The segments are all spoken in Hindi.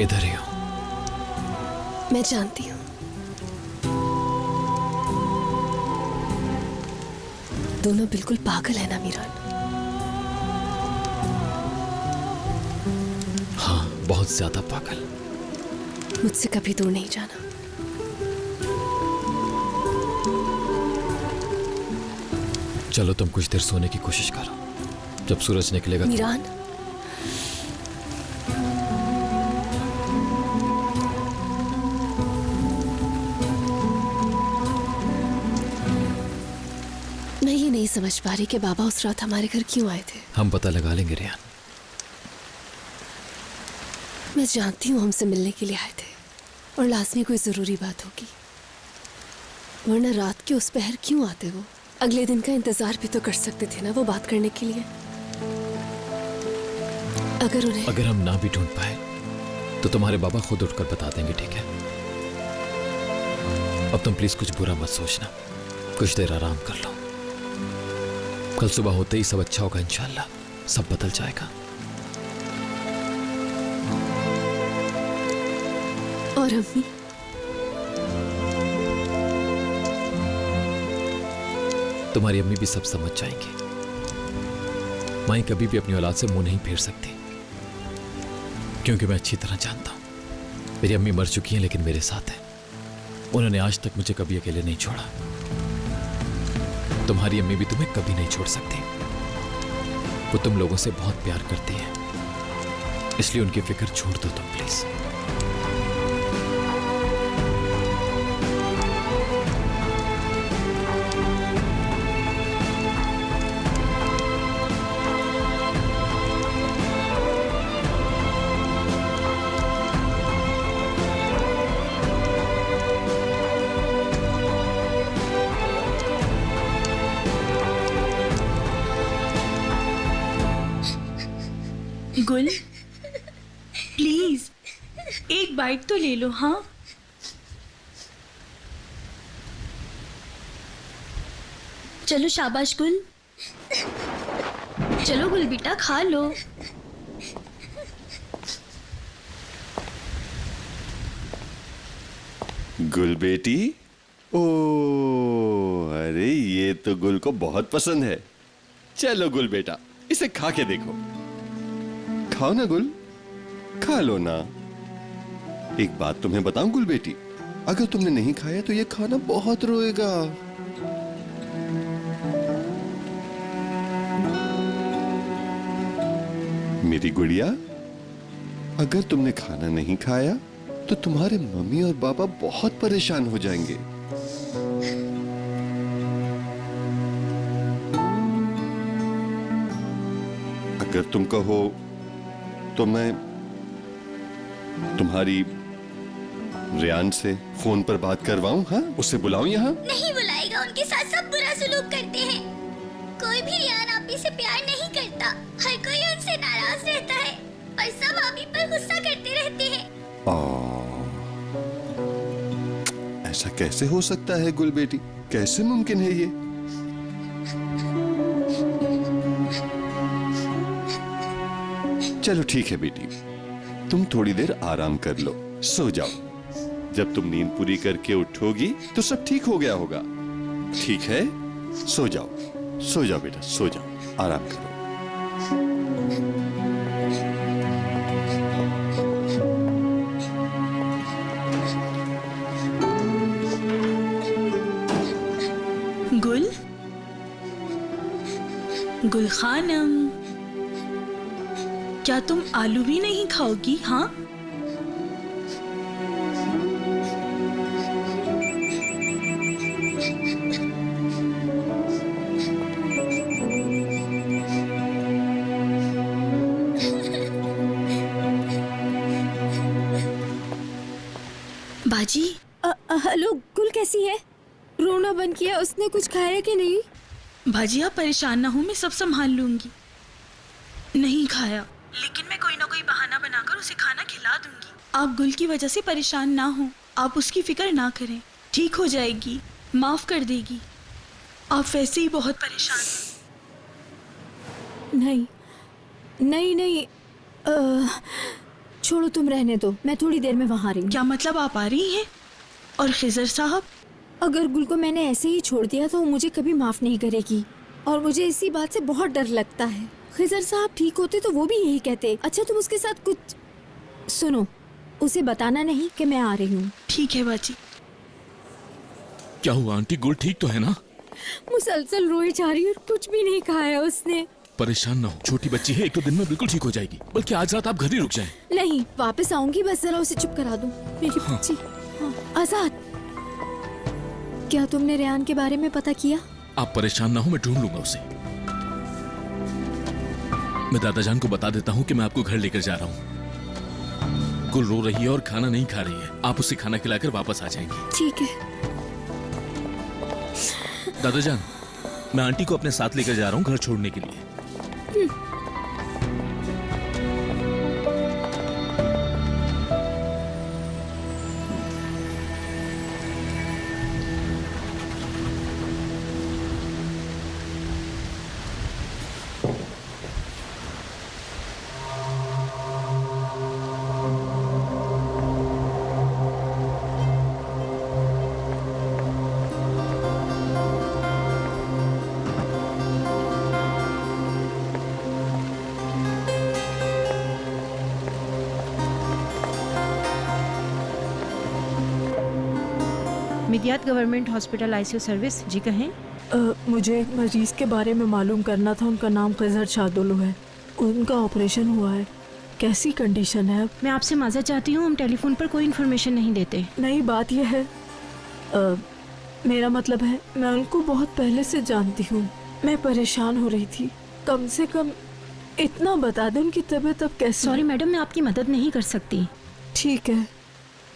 इधर ही हूं। मैं जानती हूँ। दोनों बिल्कुल पागल है ना मीरान? हाँ, बहुत ज्यादा पागल। मुझसे कभी दूर नहीं जाना। चलो तुम कुछ देर सोने की कोशिश करो, जब सूरज निकलेगा। मीरान, मैं ये नहीं समझ पा रही कि बाबा उस रात हमारे घर क्यों आए थे। हम पता लगा लेंगे रियान। मैं जानती हूँ हमसे मिलने के लिए आए थे और लाजमी कोई जरूरी बात होगी, वरना रात के उस पहर क्यों आते वो? अगले दिन का इंतजार भी तो कर सकते थे ना वो बात करने के लिए। अगर हम ना भी ढूंढ पाए तो तुम्हारे बाबा खुद उठकर बता देंगे, ठीक है? अब तुम प्लीज कुछ बुरा मत सोचना, कुछ देर आराम कर लो। कल सुबह होते ही सब अच्छा होगा इंशाल्लाह, सब बदल जाएगा। और अम्मी? तुम्हारी अम्मी भी सब समझ जाएंगी। माई कभी भी अपनी औलाद से मुंह नहीं फेर सकती, क्योंकि मैं अच्छी तरह जानता हूं मेरी अम्मी मर चुकी हैं लेकिन मेरे साथ हैं। उन्होंने आज तक मुझे कभी अकेले नहीं छोड़ा। तुम्हारी अम्मी भी तुम्हें कभी नहीं छोड़ सकती। वो तुम लोगों से बहुत प्यार करती है, इसलिए उनकी फिक्र छोड़ दो तुम प्लीज। गुल, प्लीज एक बाइट तो ले लो। हाँ, चलो शाबाश गुल, चलो गुल बेटा खा लो। गुल बेटी, ओ अरे ये तो गुल को बहुत पसंद है। चलो गुल बेटा, इसे खा के देखो। खाओ ना गुल, खा लो ना। एक बात तुम्हें बताऊं गुल बेटी, अगर तुमने नहीं खाया तो ये खाना बहुत रोएगा। मेरी गुड़िया, अगर तुमने खाना नहीं खाया तो तुम्हारे मम्मी और पापा बहुत परेशान हो जाएंगे। अगर तुम कहो तो मैं तुम्हारी रियान से फोन पर बात करवाऊं? हाँ, उसे बुलाऊं यहाँ? नहीं बुलाएगा, उनके साथ सब बुरा सलूक करते हैं। कोई भी रियान आपी से प्यार नहीं करता, हर कोई उनसे नाराज रहता है और सब आपी पर गुस्सा करते रहते हैं। ऐसा कैसे हो सकता है गुल बेटी? कैसे मुमकिन है ये? चलो ठीक है बेटी, तुम थोड़ी देर आराम कर लो, सो जाओ। जब तुम नींद पूरी करके उठोगी तो सब ठीक हो गया होगा। ठीक है, सो जाओ, सो जाओ बेटा, सो जाओ, आराम करो। गुल, गुल खानम, क्या तुम आलू भी नहीं खाओगी? हाँ, बाजी। हेलो, गुल कैसी है? रोना बंद किया उसने? कुछ खाया कि नहीं? बाजी आप परेशान ना हो, मैं सब संभाल लूंगी। नहीं खाया, लेकिन मैं कोई ना कोई बहाना बनाकर उसे खाना खिला दूंगी। आप गुल की वजह से परेशान ना हो, आप उसकी फिक्र ना करें, ठीक हो जाएगी, माफ कर देगी। आप वैसे ही बहुत परेशान हैं। नहीं नहीं नहीं, छोड़ो, तुम रहने दो, मैं थोड़ी देर में वहाँ आ रही हूँ। क्या मतलब आप आ रही हैं? और खिजर साहब? अगर गुल को मैंने ऐसे ही छोड़ दिया तो वो मुझे कभी माफ नहीं करेगी, और मुझे इसी बात से बहुत डर लगता है। खिजर साहब ठीक होते तो वो भी यही कहते। अच्छा तुम उसके साथ कुछ सुनो, उसे बताना नहीं कि मैं आ रही हूँ। ठीक है बाजी। क्या हुआ आंटी, गुल ठीक तो है ना? मुसलसल रोई जा रही है और कुछ भी नहीं खाया उसने। परेशान ना हो, छोटी बच्ची है, एक दो दिन में बिल्कुल ठीक हो जाएगी। बल्कि आज रात आप घर ही रुक जाएं। नहीं, वापस आऊंगी, बस जरा उसे चुप करा दूं। मेरी बच्ची। हाँ, आजाद, क्या तुमने रेहान के बारे में पता किया? आप परेशान ना हो, मैं ढूंढ लूंगा उसे। मैं दादाजान को बता देता हूँ कि मैं आपको घर लेकर जा रहा हूँ। गुल रो रही है और खाना नहीं खा रही है, आप उसे खाना खिलाकर वापस आ जाएंगी। ठीक है। दादाजान, मैं आंटी को अपने साथ लेकर जा रहा हूँ घर छोड़ने के लिए। मिदियात गवर्नमेंट हॉस्पिटल आईसीयू सर्विस। जी कहें। मुझे एक मरीज के बारे में मालूम करना था। उनका नाम खिजर शादुल्लू है। उनका ऑपरेशन हुआ है। कैसी कंडीशन है? मैं आपसे माजरत चाहती हूँ, हम टेलीफोन पर कोई इन्फॉर्मेशन नहीं देते। नहीं, बात यह है, मेरा मतलब है मैं उनको बहुत पहले से जानती हूँ। मैं परेशान हो रही थी। कम से कम इतना बता दें उनकी तबीयत अब कैसी? सॉरी मैडम, मैं आपकी मदद नहीं कर सकती। ठीक है,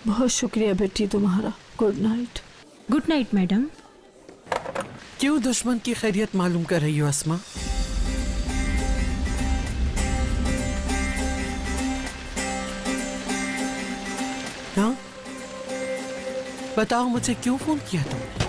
बहुत शुक्रिया बेटी तुम्हारा। Good night. Good night madam. क्यों दुश्मन की खैरियत मालूम कर रही हो अस्मा? हाँ, बताओ मुझे क्यों फोन किया तुम?